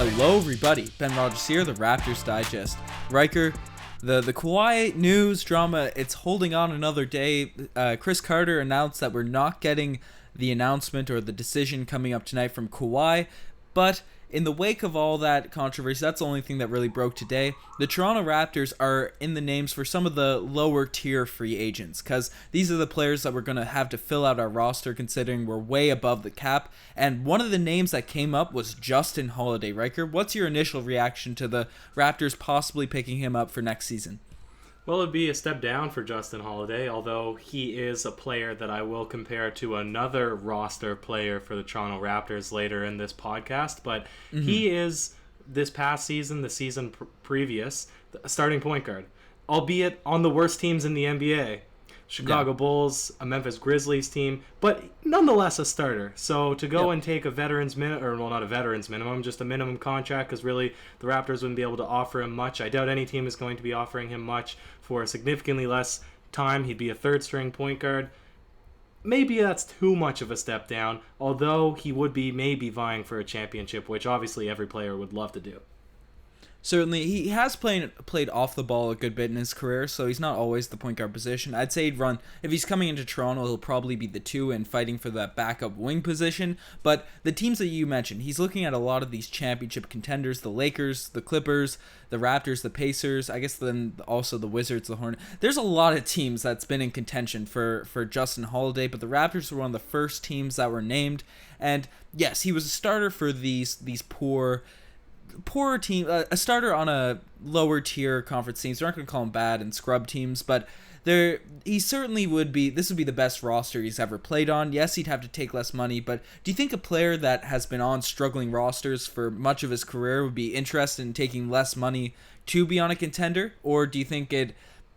Hello, everybody. Ben Rogers here, the Raptors Digest. Riker, the Kawhi news drama, it's holding on another day. Chris Carter announced that we're not getting the announcement or the decision coming up tonight from Kawhi, but in the wake of all that controversy, that's the only thing that really broke today. The Toronto Raptors are in the names for some of the lower tier free agents, because these are the players that we're going to have to fill out our roster considering we're way above the cap. And one of the names that came up was Justin Holiday. Riker, what's your initial reaction to the Raptors possibly picking him up for next season? Well, it'd be a step down for Justin Holiday, although he is a player that I will compare to another roster player for the Toronto Raptors later in this podcast. But he is, this past season, the season previous, a starting point guard, albeit on the worst teams in the NBA. Chicago Bulls, a Memphis Grizzlies team, but nonetheless a starter. So to go and take a veteran's minute, or well, not a veteran's minimum, just a minimum contract, because really the Raptors wouldn't be able to offer him much. I doubt any team is going to be offering him much for significantly less time. He'd be a third-string point guard. Maybe that's too much of a step down, although he would be maybe vying for a championship, which obviously every player would love to do. Certainly, he has played off the ball a good bit in his career, so he's not always the point guard position. I'd say he'd run, if he's coming into Toronto, he'll probably be the 2 and fighting for that backup wing position. But the teams that you mentioned, he's looking at a lot of these championship contenders, the Lakers, the Clippers, the Raptors, the Pacers, I guess then also the Wizards, the Hornets. There's a lot of teams that's been in contention for Justin Holiday, but the Raptors were one of the first teams that were named. And yes, he was a starter for these poorer team, a starter on a lower tier conference teams. We're not going to call him bad and scrub teams, but he certainly would be. This would be the best roster he's ever played on. Yes, he'd have to take less money, but do you think a player that has been on struggling rosters for much of his career would be interested in taking less money to be on a contender, or do you think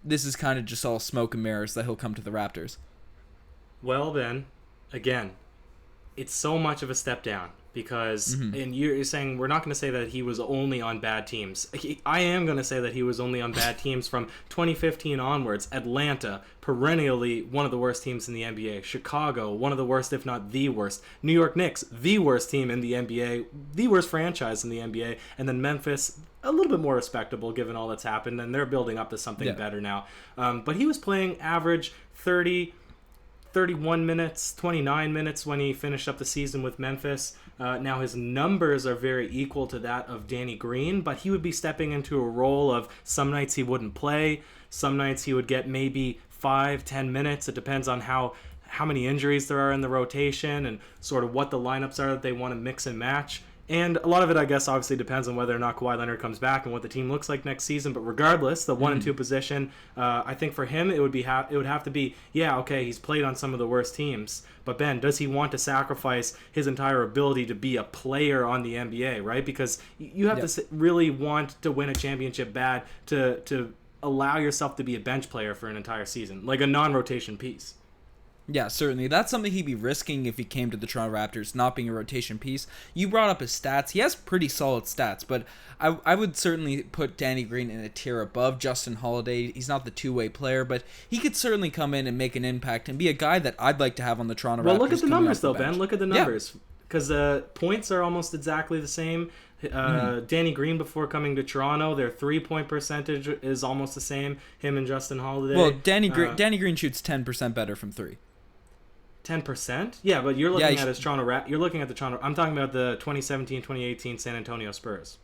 this is kind of just all smoke and mirrors that he'll come to the Raptors? Well, then, again, it's so much of a step down. Because, and you're saying we're not going to say that he was only on bad teams. I am going to say that he was only on bad teams from 2015 onwards. Atlanta, perennially one of the worst teams in the NBA. Chicago, one of the worst, if not the worst. New York Knicks, the worst team in the NBA, the worst franchise in the NBA. And then Memphis, a little bit more respectable given all that's happened, and they're building up to something better now. But he was playing average 31 minutes, 29 minutes when he finished up the season with Memphis. Now his numbers are very equal to that of Danny Green, but he would be stepping into a role of some nights he wouldn't play, some nights he would get maybe 5-10 minutes. It depends on how many injuries there are in the rotation and sort of what the lineups are that they want to mix and match. And a lot of it, I guess, obviously depends on whether or not Kawhi Leonard comes back and what the team looks like next season. But regardless, the 1 and 2 position, I think for him, it would have to be, he's played on some of the worst teams. But Ben, does he want to sacrifice his entire ability to be a player on the NBA, right? Because you have to really want to win a championship bad to allow yourself to be a bench player for an entire season, like a non-rotation piece. Yeah, certainly. That's something he'd be risking if he came to the Toronto Raptors, not being a rotation piece. You brought up his stats. He has pretty solid stats, but I would certainly put Danny Green in a tier above Justin Holiday. He's not the two-way player, but he could certainly come in and make an impact and be a guy that I'd like to have on the Toronto Raptors. Well, look at the numbers, though, Ben. Look at the numbers. Because points are almost exactly the same. Danny Green, before coming to Toronto, their 3-point percentage is almost the same, him and Justin Holiday. Well, Danny Green shoots 10% better from 3. 10%? Yeah, but you're looking at his Toronto You're looking at the Toronto. I'm talking about the 2017-2018 San Antonio Spurs.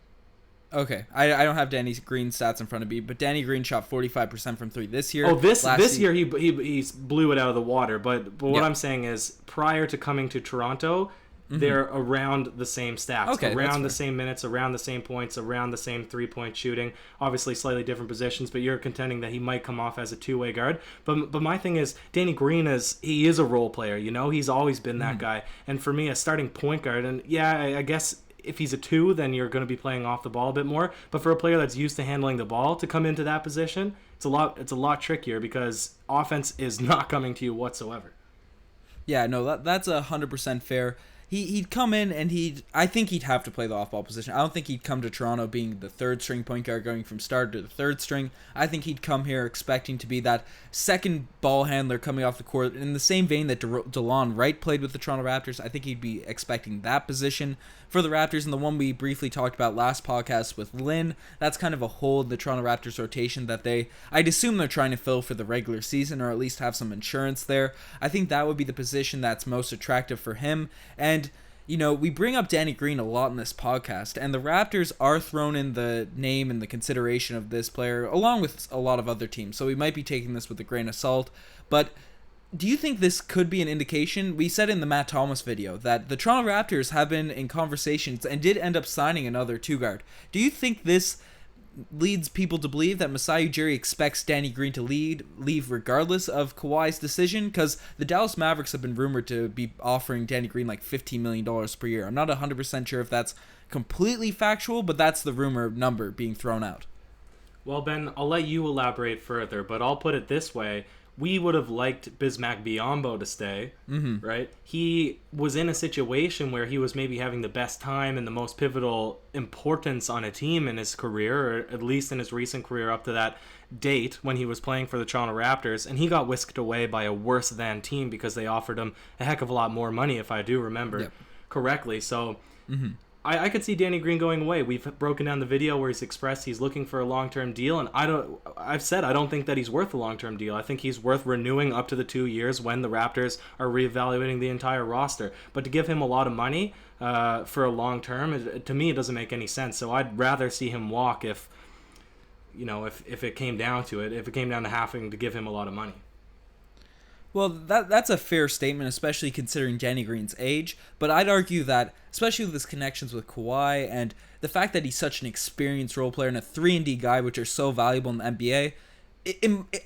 Okay, I don't have Danny Green's stats in front of me, but Danny Green shot 45% from 3 this year. Oh, this year he blew it out of the water. But what I'm saying is, prior to coming to Toronto, they're around the same stats, around the same minutes, around the same points, around the same 3-point shooting. Obviously, slightly different positions, but you're contending that he might come off as a two-way guard. But my thing is, Danny Green is a role player. You know, he's always been that guy. And for me, a starting point guard, and I guess if he's a 2, then you're going to be playing off the ball a bit more. But for a player that's used to handling the ball to come into that position, it's a lot trickier because offense is not coming to you whatsoever. Yeah, no, that's 100% fair. he'd come in and I think he'd have to play the off-ball position. I don't think he'd come to Toronto being the third string point guard going from starter to the third string. I think he'd come here expecting to be that second ball handler coming off the court in the same vein that DeLon Wright played with the Toronto Raptors. I think he'd be expecting that position for the Raptors, and the one we briefly talked about last podcast with Lynn, that's kind of a hole in the Toronto Raptors rotation that I'd assume they're trying to fill for the regular season, or at least have some insurance there. I think that would be the position that's most attractive for him. And we bring up Danny Green a lot in this podcast, and the Raptors are thrown in the name and the consideration of this player, along with a lot of other teams, so we might be taking this with a grain of salt. But do you think this could be an indication? We said in the Matt Thomas video that the Toronto Raptors have been in conversations and did end up signing another two-guard. Do you think this leads people to believe that Masai Ujiri expects Danny Green to leave regardless of Kawhi's decision? Because the Dallas Mavericks have been rumored to be offering Danny Green like $15 million per year. I'm not 100% sure if that's completely factual, but that's the rumor number being thrown out. Well, Ben, I'll let you elaborate further, but I'll put it this way. We would have liked Bismack Biyombo to stay, right? He was in a situation where he was maybe having the best time and the most pivotal importance on a team in his career, or at least in his recent career up to that date when he was playing for the Toronto Raptors, and he got whisked away by a worse-than team because they offered him a heck of a lot more money, if I do remember correctly. So I could see Danny Green going away. We've broken down the video where he's expressed he's looking for a long-term deal, and I've said I don't think that he's worth a long-term deal. I think he's worth renewing up to the 2 years when the Raptors are reevaluating the entire roster. But to give him a lot of money for a long term, to me, it doesn't make any sense. So I'd rather see him walk if it came down to it, if it came down to having to give him a lot of money. Well, that's a fair statement, especially considering Danny Green's age. But I'd argue that, especially with his connections with Kawhi and the fact that he's such an experienced role player and a 3-and-D guy, which are so valuable in the NBA,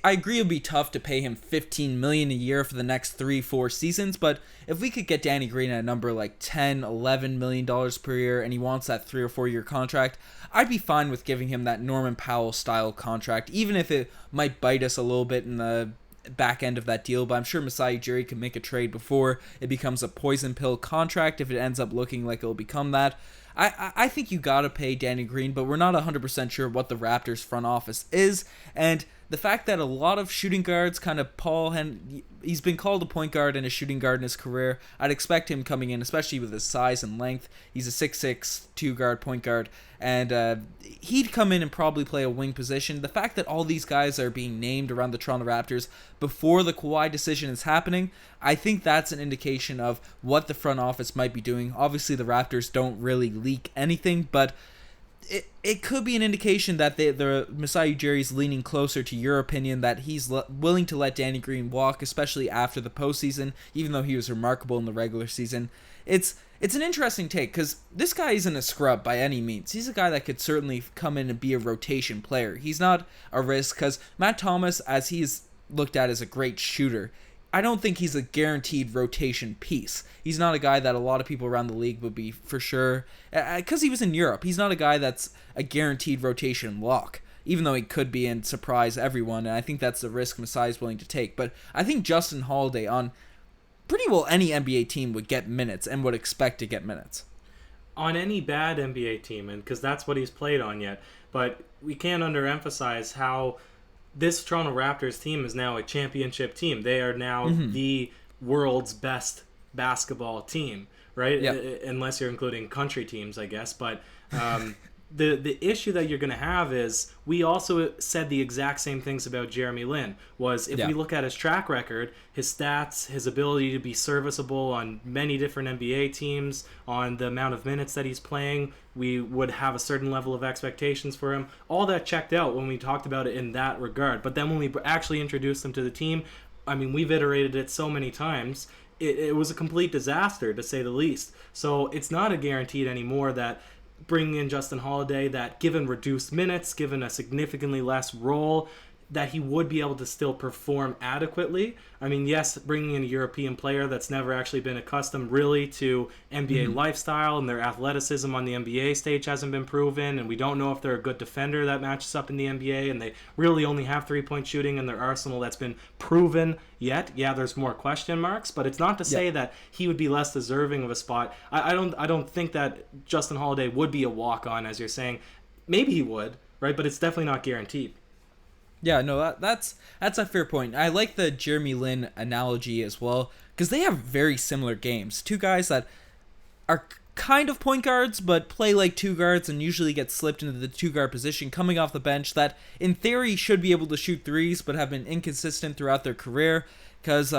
I agree it would be tough to pay him $15 million a year for the next 3-4 seasons. But if we could get Danny Green at a number like $10-11 million per year, and he wants that 3 or 4 year contract, I'd be fine with giving him that Norman Powell style contract, even if it might bite us a little bit in the back end of that deal. But I'm sure Masai Ujiri can make a trade before it becomes a poison pill contract if it ends up looking like it'll become that. I think you gotta pay Danny Green, but we're not 100% sure what the Raptors front office is, and the fact that a lot of shooting guards he's been called a point guard and a shooting guard in his career. I'd expect him coming in, especially with his size and length. He's a 6'6", 2-guard point guard, and he'd come in and probably play a wing position. The fact that all these guys are being named around the Toronto Raptors before the Kawhi decision is happening, I think that's an indication of what the front office might be doing. Obviously, the Raptors don't really leak anything, but it could be an indication that the Masai Ujiri's leaning closer to your opinion, that he's willing to let Danny Green walk, especially after the postseason, even though he was remarkable in the regular season. It's an interesting take, because this guy isn't a scrub by any means. He's a guy that could certainly come in and be a rotation player. He's not a risk, because Matt Thomas, as he's looked at as a great shooter, I don't think he's a guaranteed rotation piece. He's not a guy that a lot of people around the league would be for sure, because he was in Europe. He's not a guy that's a guaranteed rotation lock, even though he could be and surprise everyone, and I think that's the risk Masai's willing to take. But I think Justin Holiday on pretty well any NBA team would get minutes and would expect to get minutes. On any bad NBA team, and because that's what he's played on yet, but we can't underemphasize how this Toronto Raptors team is now a championship team. They are now the world's best basketball team, right? Yep. Unless you're including country teams, I guess. But the issue that you're going to have is, we also said the exact same things about Jeremy Lin, was if we look at his track record, his stats, his ability to be serviceable on many different NBA teams, on the amount of minutes that he's playing, we would have a certain level of expectations for him. All that checked out when we talked about it in that regard. But then when we actually introduced him to the team, I mean, we've iterated it so many times, it was a complete disaster, to say the least. So it's not a guaranteed anymore that bringing in Justin Holiday, that given reduced minutes, given a significantly less role, that he would be able to still perform adequately. I mean, yes, bringing in a European player that's never actually been accustomed really to NBA lifestyle, and their athleticism on the NBA stage hasn't been proven, and we don't know if they're a good defender that matches up in the NBA, and they really only have three-point shooting in their arsenal that's been proven yet. Yeah, there's more question marks, but it's not to say that he would be less deserving of a spot. I don't think that Justin Holiday would be a walk-on, as you're saying. Maybe he would, right? But it's definitely not guaranteed. Yeah, no, that's a fair point. I like the Jeremy Lin analogy as well, because they have very similar games. Two guys that are kind of point guards, but play like two guards and usually get slipped into the two-guard position coming off the bench that, in theory, should be able to shoot threes, but have been inconsistent throughout their career, because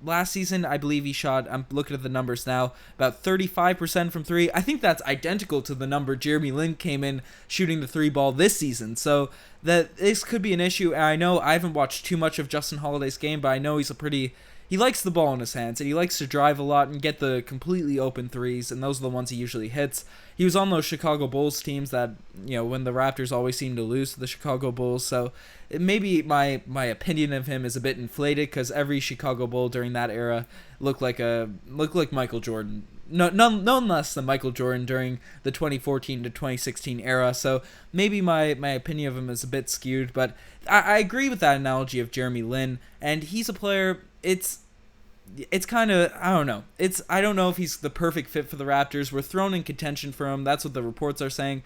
last season, I believe he shot, I'm looking at the numbers now, about 35% from three. I think that's identical to the number Jeremy Lin came in shooting the three ball this season. So that this could be an issue. And I know I haven't watched too much of Justin Holiday's game, but I know he likes the ball in his hands, and he likes to drive a lot and get the completely open threes, and those are the ones he usually hits. He was on those Chicago Bulls teams that, when the Raptors always seem to lose to the Chicago Bulls, so maybe my opinion of him is a bit inflated, because every Chicago Bull during that era looked like Michael Jordan. None less than Michael Jordan during the 2014 to 2016 era, so maybe my opinion of him is a bit skewed, but I agree with that analogy of Jeremy Lin, and he's a player. It's kind of, I don't know. I don't know if he's the perfect fit for the Raptors. We're thrown in contention for him. That's what the reports are saying.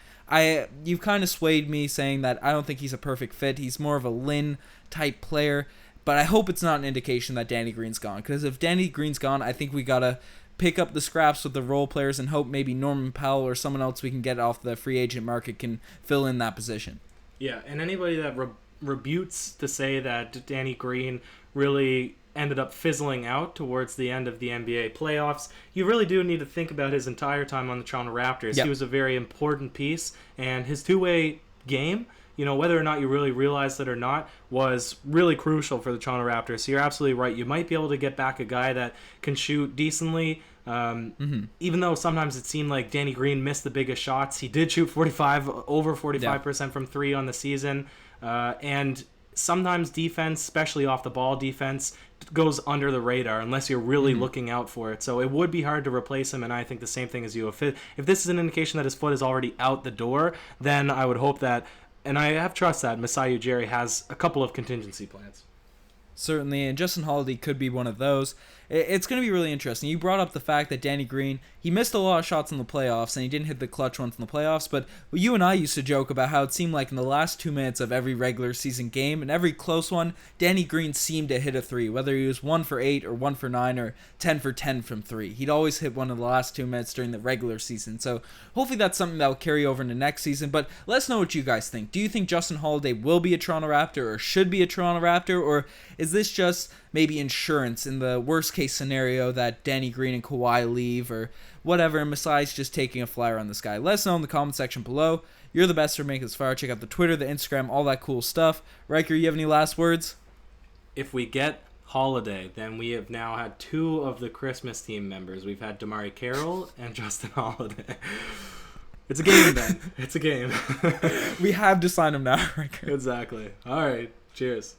You've kind of swayed me saying that I don't think he's a perfect fit. He's more of a Lin type player, but I hope it's not an indication that Danny Green's gone, because if Danny Green's gone, I think we gotta pick up the scraps with the role players and hope maybe Norman Powell or someone else we can get off the free agent market can fill in that position. Yeah, and anybody that rebutes to say that Danny Green really ended up fizzling out towards the end of the NBA playoffs, you really do need to think about his entire time on the Toronto Raptors. Yep. He was a very important piece, and his two-way game, whether or not you really realize it or not, was really crucial for the Toronto Raptors. So you're absolutely right. You might be able to get back a guy that can shoot decently. Even though sometimes it seemed like Danny Green missed the biggest shots, he did shoot over 45% from three on the season. And sometimes defense, especially off the ball defense, goes under the radar unless you're really looking out for it. So it would be hard to replace him, and I think the same thing as you. If this is an indication that his foot is already out the door, then I would hope that, and I have trust that Masai Ujiri has a couple of contingency plans. Certainly, and Justin Holiday could be one of those. It's going to be really interesting. You brought up the fact that Danny Green, he missed a lot of shots in the playoffs, and he didn't hit the clutch ones in the playoffs, but you and I used to joke about how it seemed like in the last 2 minutes of every regular season game, and every close one, Danny Green seemed to hit a three, whether he was 1 for 8 or 1 for 9 or 10 for 10 from three. He'd always hit one in the last 2 minutes during the regular season, so hopefully that's something that will carry over into next season, but let us know what you guys think. Do you think Justin Holiday will be a Toronto Raptor or should be a Toronto Raptor, or is this just maybe insurance in the worst case scenario that Danny Green and Kawhi leave or whatever, and Masai's just taking a flyer on this guy? Let us know in the comment section below. You're the best for making this far. Check out the Twitter, the Instagram, all that cool stuff. Riker, you have any last words? If we get Holiday, then we have now had 2 of the Christmas team members. We've had Damari Carroll and Justin Holiday. It's a game, Ben. It's a game. We have to sign him now, Riker. Exactly. All right. Cheers.